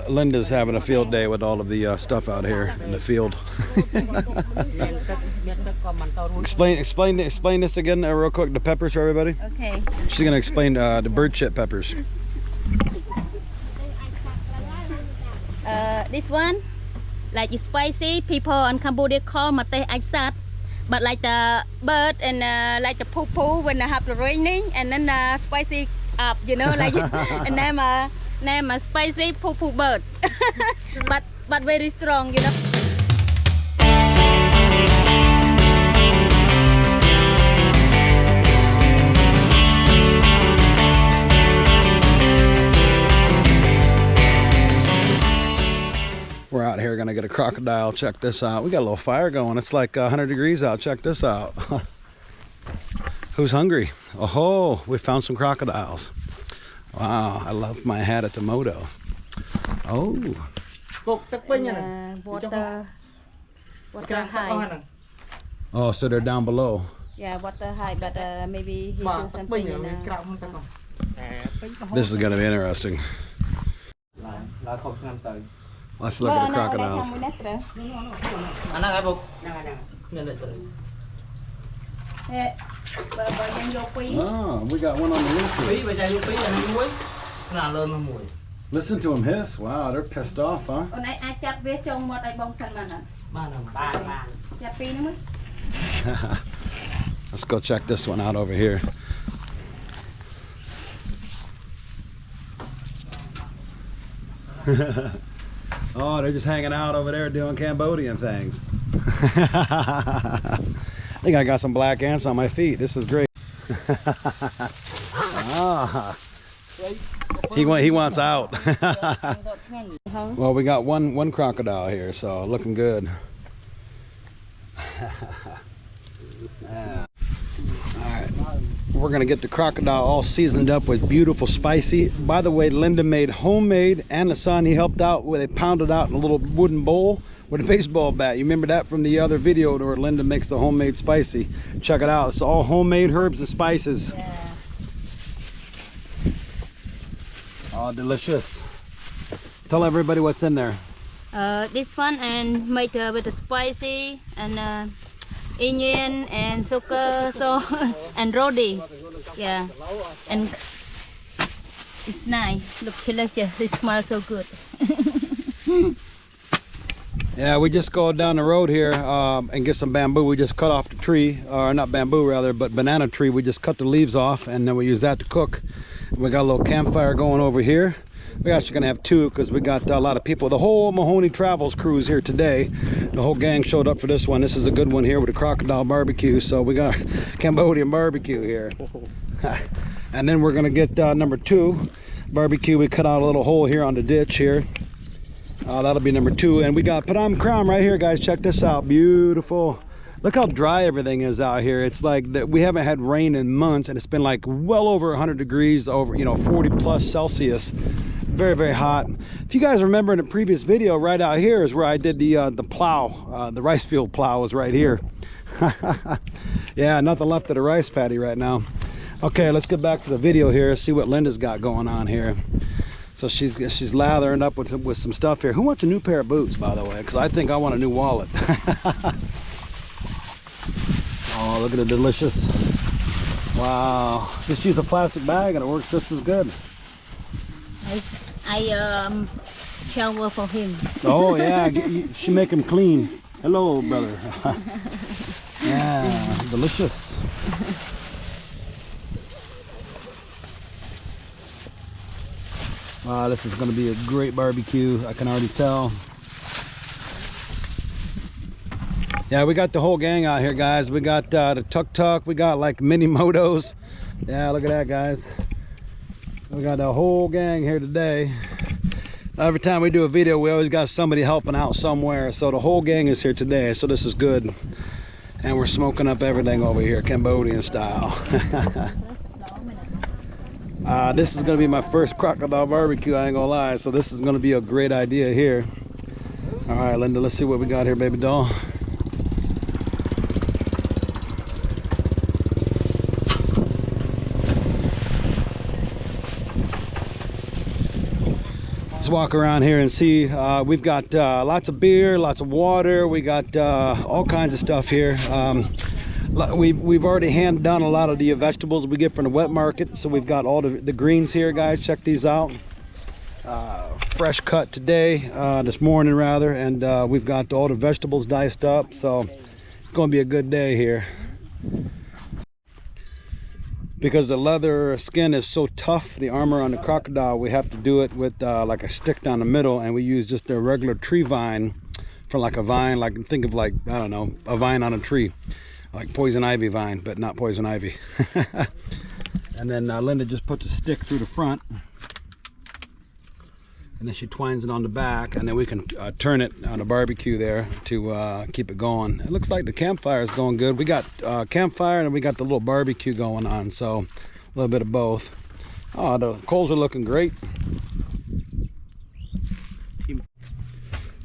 Linda's having a field day with all of the stuff out here in the field. explain this again real quick. The peppers for everybody. Okay. She's gonna explain the bird shit peppers. This one, like it's spicy. People in Cambodia call mate aksat, but like the bird and like the poo poo when they have the raining and then spicy up, you know, like and name a spicy poo poo bird, but very strong, you know. We're out here gonna get a crocodile. Check this out. We got a little fire going. It's like 100 degrees out. Check this out. Who's hungry? Oh, we found some crocodiles. Wow, I love my hat at the moto. Oh. Water high. Oh, so they're down below. Yeah, water high, but maybe he do something in This is gonna be interesting. Let's look at the crocodiles. Oh, we got one on the roof. Listen to them hiss. Wow, they're pissed off, huh? Let's go check this one out over here. Oh, they're just hanging out over there doing Cambodian things. I think I got some black ants on my feet. This is great. Ah, he wants out. Well, we got one crocodile here, so looking good. Yeah. All right, we're gonna get the crocodile all seasoned up with beautiful spicy. By the way, Linda made homemade, and the son, he helped out where they pounded out in a little wooden bowl with a baseball bat. You remember that from the other video where Linda makes the homemade spicy. Check it out. It's all homemade herbs and spices. Yeah. Oh, delicious. Tell everybody what's in there. This one and made with the spicy and onion and sugar, so and roti. Yeah, and it's nice. Look delicious. It smells so good. Yeah, we just go down the road here and get some bamboo. We just cut off the tree, or not bamboo rather, but banana tree. We just cut the leaves off and then we use that to cook. We got a little campfire going over here. We're actually gonna have two because we got a lot of people. The whole Mahoney Travels crew is here today. The whole gang showed up for this one. This is a good one here with a crocodile barbecue. So we got Cambodian barbecue here. And then we're gonna get number 2 barbecue. We cut out a little hole here on the ditch here. That'll be number 2. And we got Phnom Krom right here, guys. Check this out. Beautiful. Look how dry everything is out here. It's like that we haven't had rain in months, and it's been like well over 100 degrees, over 40 plus Celsius. Very, very hot. If you guys remember in the previous video, right out here is where I did the plow. The rice field plow was right here. Yeah, nothing left of the rice paddy right now. Okay, let's get back to the video here. See what Linda's got going on here. So she's lathering up with some stuff here. Who wants a new pair of boots, by the way? Because I think I want a new wallet. Oh, look at the delicious. Wow. Just use a plastic bag and it works just as good. I shower for him. Oh yeah, she make him clean. Hello, brother. Yeah, delicious. Wow, this is going to be a great barbecue. I can already tell. Yeah, we got the whole gang out here, guys. We got the tuk-tuk. We got like mini motos. Yeah, look at that, guys. We got the whole gang here today. Every time we do a video, we always got somebody helping out somewhere. So the whole gang is here today. So this is good. And we're smoking up everything over here, Cambodian style. This is going to be my first crocodile barbecue, I ain't gonna lie. So this is going to be a great idea here. All right, Linda, let's see what we got here, baby doll. Let's walk around here and see. We've got lots of beer, lots of water. We got all kinds of stuff here. We've already handed down a lot of the vegetables we get from the wet market. So we've got all the greens here, guys. Check these out. Fresh cut today, this morning rather. And we've got all the vegetables diced up. So it's going to be a good day here. Because the leather skin is so tough, the armor on the crocodile, we have to do it with like a stick down the middle, and we use just a regular tree vine for like a vine, like think of like, I don't know, a vine on a tree, like poison ivy vine, but not poison ivy. And then Linda just puts a stick through the front, and then she twines it on the back, and then we can turn it on a barbecue there to keep it going. It looks like the campfire is going good. We got campfire and we got the little barbecue going on, so a little bit of both. Oh, the coals are looking great.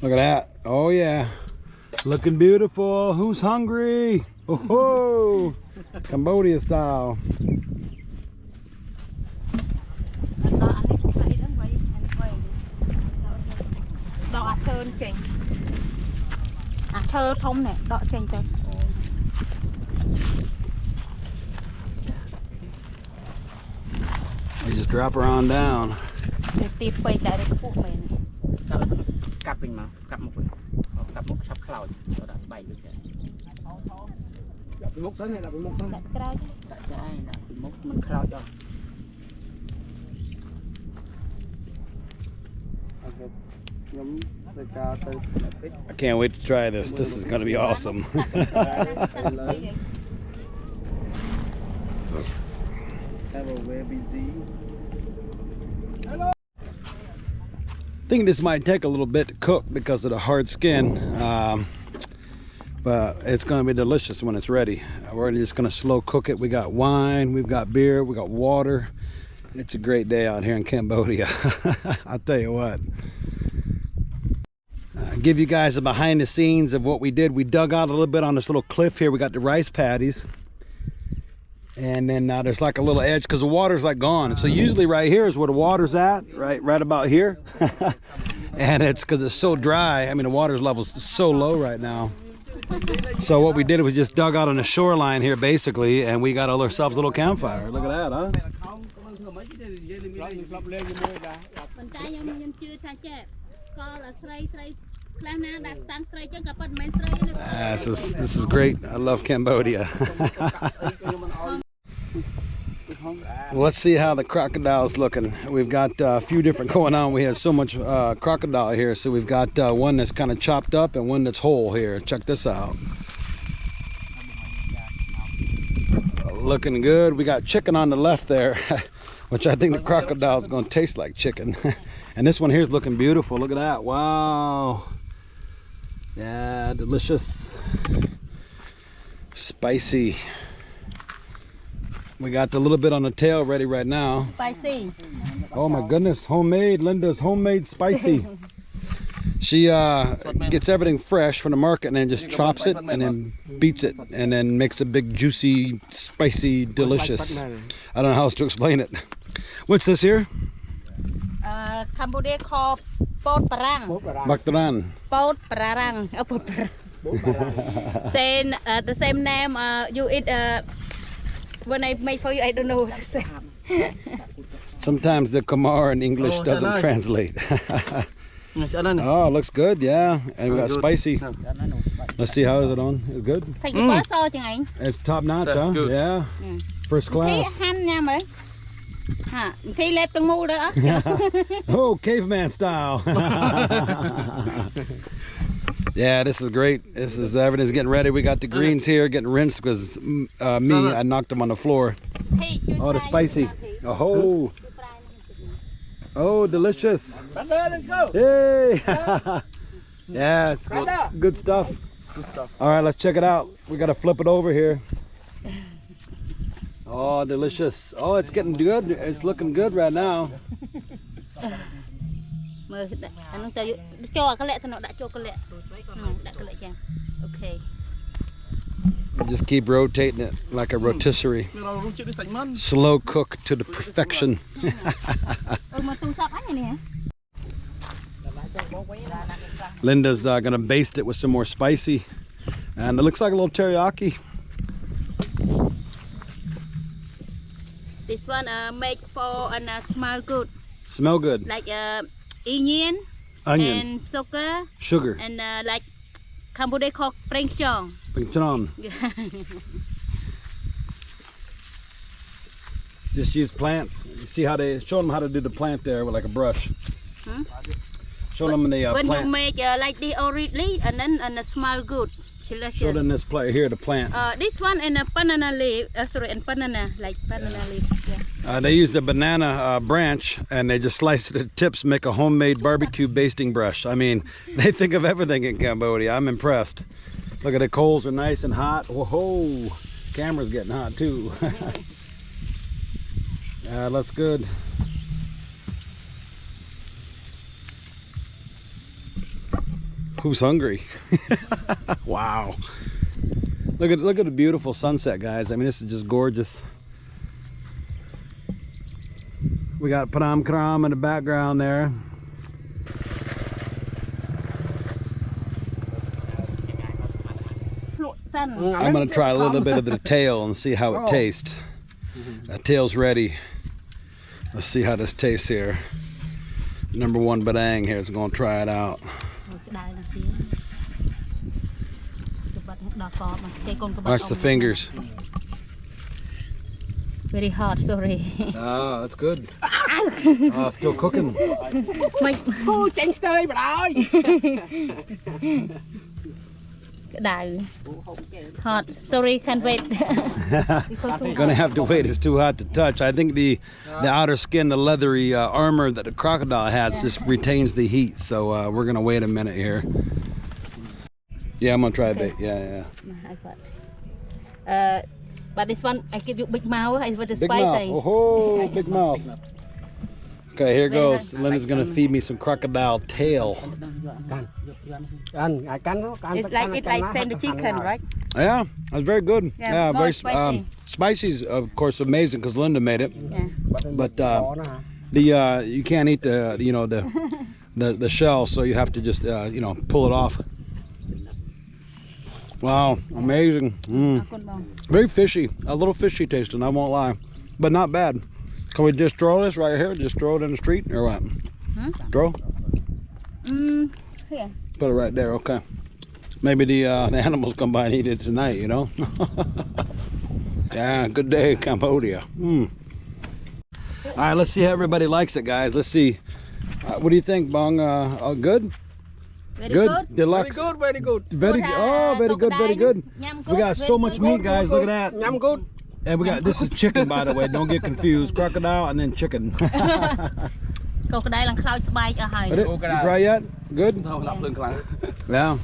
Look at that. Oh yeah, looking beautiful. Who's hungry? Oh, Cambodia style. We just drop her on down. I can't wait to try this. This is going to be awesome. I think this might take a little bit to cook because of the hard skin, but it's going to be delicious when it's ready. We're just going to slow cook it. We got wine, we've got beer, we got water. It's a great day out here in Cambodia. I'll tell you what. Give you guys a behind the scenes of what we did. We dug out a little bit on this little cliff here. We got the rice paddies, and then there's like a little edge because the water's like gone. So usually right here is where the water's at, right about here. And it's because it's so dry. I mean, the water's level is so low right now. So what we did was just dug out on the shoreline here basically, and we got ourselves a little campfire. Look at that, huh? This is great. I love Cambodia. Let's see how the crocodile's looking. We've got a few different going on. We have so much crocodile here. So we've got one that's kind of chopped up and one that's whole here. Check this out. Looking good. We got chicken on the left there, which I think the crocodile is going to taste like chicken. And this one here is looking beautiful. Look at that. Wow. Yeah, delicious. Spicy. We got the little bit on the tail ready right now. Spicy. Oh my goodness, homemade. Linda's homemade spicy. She gets everything fresh from the market and then just chops it and then beats it and then makes a big juicy, spicy, delicious. I don't know how else to explain it. What's this here? Cambodia called Pot Parang. Baktaran. Pot Parang. Pot Parang. Saying the same name you eat when I make for you, I don't know what to say. Sometimes the Khmer in English doesn't translate. Oh, it looks good, yeah. And we got spicy. Let's see, how is it on? Is it good? It's top notch, huh? Good. Yeah. First class. Oh, caveman style. Yeah, this is great. This is everything's getting ready. We got the greens here getting rinsed because I knocked them on the floor. Oh, the spicy. Oh, oh, delicious. Let's go. Hey. Yeah, it's good stuff. All right, let's check it out. We got to flip it over here. Oh, delicious. Oh, it's getting good. It's looking good right now. Okay. Just keep rotating it like a rotisserie. Slow cook to the perfection. Linda's gonna baste it with some more spicy, and it looks like a little teriyaki. This one make for and smell good. Smell good. Like onion, and sugar, and like Cambodia called preng chong. Bring it on. Just use plants. You see how they show them how to do the plant there with like a brush. Hmm? Show them the when plant. you make like the already and then smell good. Show them this plate here, the plant. This one and a banana leaf. And banana like banana leaf. Yeah. They use the banana branch and they just slice it at the tips, make a homemade barbecue basting brush. I mean, they think of everything in Cambodia. I'm impressed. Look at the coals are nice and hot. Whoa, camera's getting hot too. That's good. Who's hungry? Wow. Look at the beautiful sunset, guys. I mean, this is just gorgeous. We got Phnom Krom in the background there. I'm gonna try a little bit of the tail and see how it tastes. That tail's ready. Let's see how this tastes here. Number one badang here is gonna try it out. Watch the fingers. Very hot, sorry. Ah, that's good. Ah, still cooking. Hot, sorry, can't wait. Gonna have to wait, it's too hot to touch. I think the outer skin, the leathery armor that the crocodile has just retains the heat. So we're gonna wait a minute here. Yeah, I'm gonna try a bit. Yeah. But this one, I give you big mouth. It's with the Big spicy. mouth. Oh, big mouth. Okay, here goes. Linda's gonna feed me some crocodile tail. It's like same the chicken, right? Yeah, that's very good. Yeah, very spicy. Spicy's of course amazing because Linda made it. Yeah. But you can't eat the shell, so you have to just pull it off. Wow, amazing. Very fishy, a little fishy tasting, I won't lie, but not bad. Can we just throw this right here? Just throw it in the street or what? Throw? Yeah. Put it right there, okay. Maybe the animals come by and eat it tonight, you know? Yeah, good day, Cambodia. All right, let's see how everybody likes it, guys. Let's see. What do you think, Bong? Good? Very good. Deluxe. Very good. Very good. Oh, very good, very good. We got so much meat, guys. Look at that. I'm good. And we got, this is chicken, by the way. Don't get confused. Crocodile and then chicken. Crocodile and cloud spike are high. You try yet? Good? Yeah.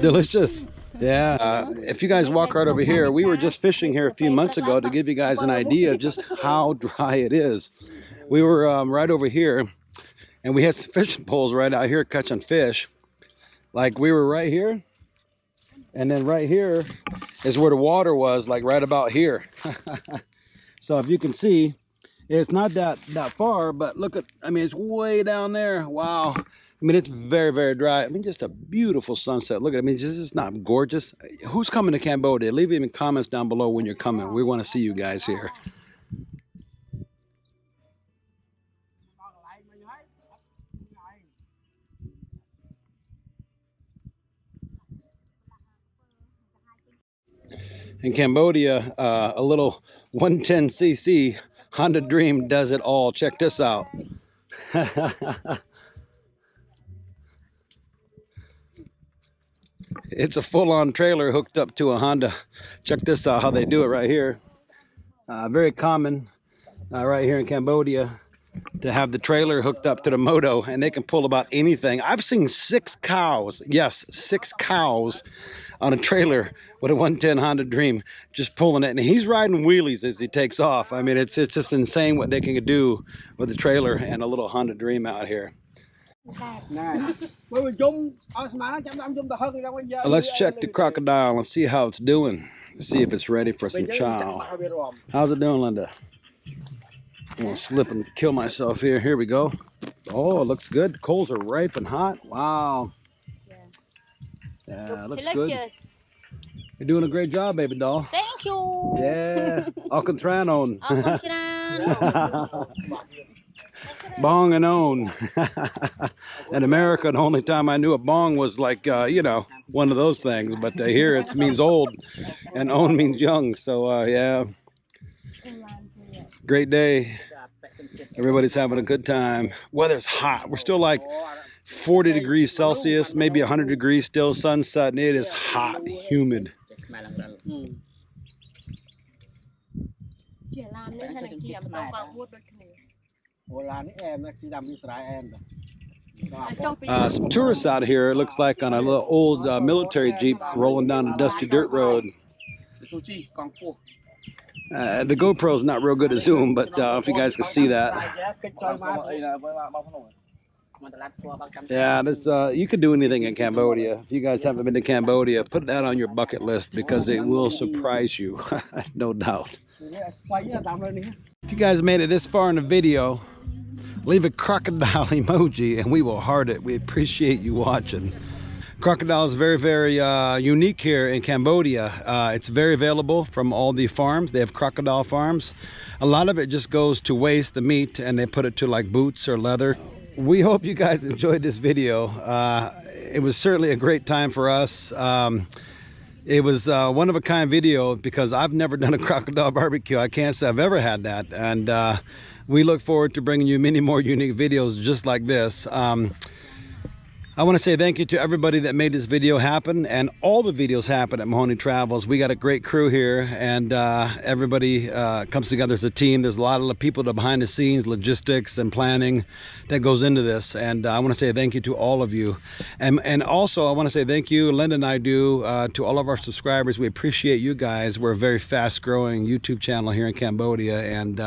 Delicious. Yeah. If you guys walk right over here, we were just fishing here a few months ago to give you guys an idea of just how dry it is. We were right over here and we had some fishing poles right out here catching fish. Like we were right here, and then right here is where the water was, like right about here. So if you can see, it's not that far, but look at, I mean, it's way down there. Wow. I mean, it's very, very dry. I mean, just a beautiful sunset. Look at it. I mean, this is not gorgeous. Who's coming to Cambodia? Leave even comments down below when you're coming. We want to see you guys here. In Cambodia, a little 110cc Honda Dream does it all. Check this out. It's a full-on trailer hooked up to a Honda. Check this out, how they do it right here. Very common right here in Cambodia to have the trailer hooked up to the moto, and they can pull about anything. I've seen 6 cows, yes, 6 cows on a trailer with a 110 Honda Dream, just pulling it, and he's riding wheelies as he takes off. I mean, it's just insane what they can do with the trailer and a little Honda Dream out here. Let's check the crocodile and see how it's doing. See if it's ready for some chow. How's it doing, Linda? I'm gonna slip and kill myself here. Here we go. Oh, it looks good. Coals are ripe and hot. Wow. Yeah, looks good. You're doing a great job, baby doll. Thank you. Yeah. Alcantran. Alcantran. Bong and own. In America, the only time I knew a bong was like, you know, one of those things. But here it means old, and own means young. So, yeah. Great day. Everybody's having a good time. Weather's hot. We're still like 40 degrees Celsius, maybe 100 degrees still, sunset, and it is hot, humid. Some tourists out here, it looks like on a little old military jeep rolling down a dusty dirt road. The GoPro's not real good to zoom, but if you guys can see that. Yeah, this you can do anything in Cambodia. If you guys haven't been to Cambodia, put that on your bucket list because it will surprise you, no doubt. If you guys made it this far in the video, leave a crocodile emoji and we will heart it. We appreciate you watching. Crocodile is very, very unique here in Cambodia. It's very available from all the farms. They have crocodile farms. A lot of it just goes to waste, the meat, and they put it to like boots or leather. We hope you guys enjoyed this video. It was certainly a great time for us. It was one of a kind video because I've never done a crocodile barbecue. I can't say I've ever had that. And we look forward to bringing you many more unique videos just like this. I want to say thank you to everybody that made this video happen and all the videos happen at Mahoney Travels. We got a great crew here and everybody comes together as a team. There's a lot of people that are behind the scenes, logistics and planning that goes into this. And I want to say thank you to all of you. And also I want to say thank you, Linda and I do, to all of our subscribers. We appreciate you guys. We're a very fast growing YouTube channel here in Cambodia. And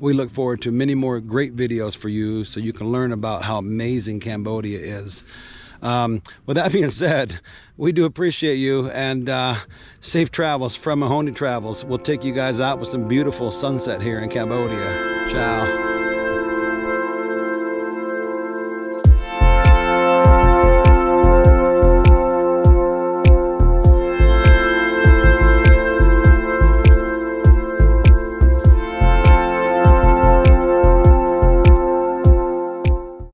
we look forward to many more great videos for you so you can learn about how amazing Cambodia is. With that being said, we do appreciate you and safe travels from Mahoney Travels. We'll take you guys out with some beautiful sunset here in Cambodia. Ciao.